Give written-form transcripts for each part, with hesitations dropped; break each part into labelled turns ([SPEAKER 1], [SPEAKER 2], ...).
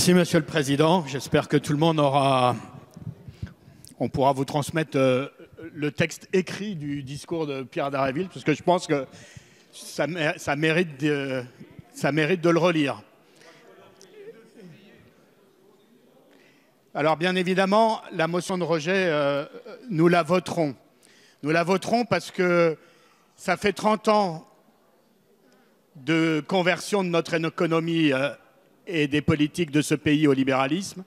[SPEAKER 1] Merci, Monsieur le Président. J'espère que tout le monde aura... On pourra vous transmettre le texte écrit du discours de Pierre Dharréville, parce que je pense que ça mérite de le relire. Alors, bien évidemment, la motion de rejet, nous la voterons. Nous la voterons parce que ça fait 30 ans de conversion de notre économie et des politiques de ce pays au libéralisme.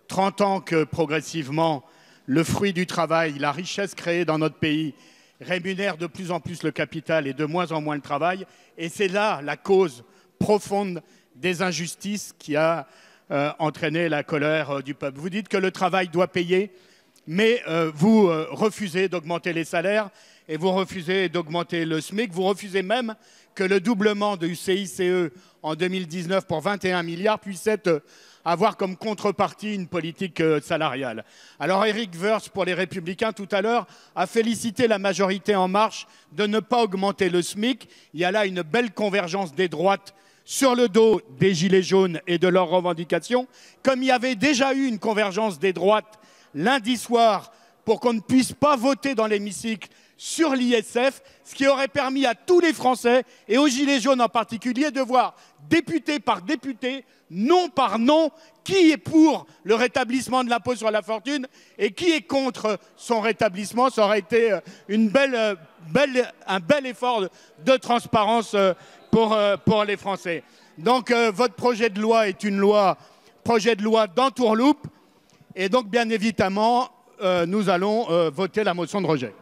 [SPEAKER 1] 30 ans que, progressivement, le fruit du travail, la richesse créée dans notre pays rémunère de plus en plus le capital et de moins en moins le travail. Et c'est là la cause profonde des injustices qui a entraîné la colère du peuple. Vous dites que le travail doit payer, mais vous refusez d'augmenter les salaires et vous refusez d'augmenter le SMIC. Vous refusez même que le doublement du CICE en 2019 pour 21 milliards puisse avoir comme contrepartie une politique salariale. Alors Éric Woerth, pour les Républicains, tout à l'heure, a félicité la majorité En Marche de ne pas augmenter le SMIC. Il y a là une belle convergence des droites sur le dos des Gilets jaunes et de leurs revendications, comme il y avait déjà eu une convergence des droites lundi soir pour qu'on ne puisse pas voter dans l'hémicycle sur l'ISF, ce qui aurait permis à tous les Français, et aux Gilets jaunes en particulier, de voir député par député, nom par nom, qui est pour le rétablissement de l'impôt sur la fortune et qui est contre son rétablissement. Ça aurait été un bel effort de transparence pour les Français. Donc votre projet de loi est projet de loi d'entourloupe, et donc bien évidemment, nous allons voter la motion de rejet.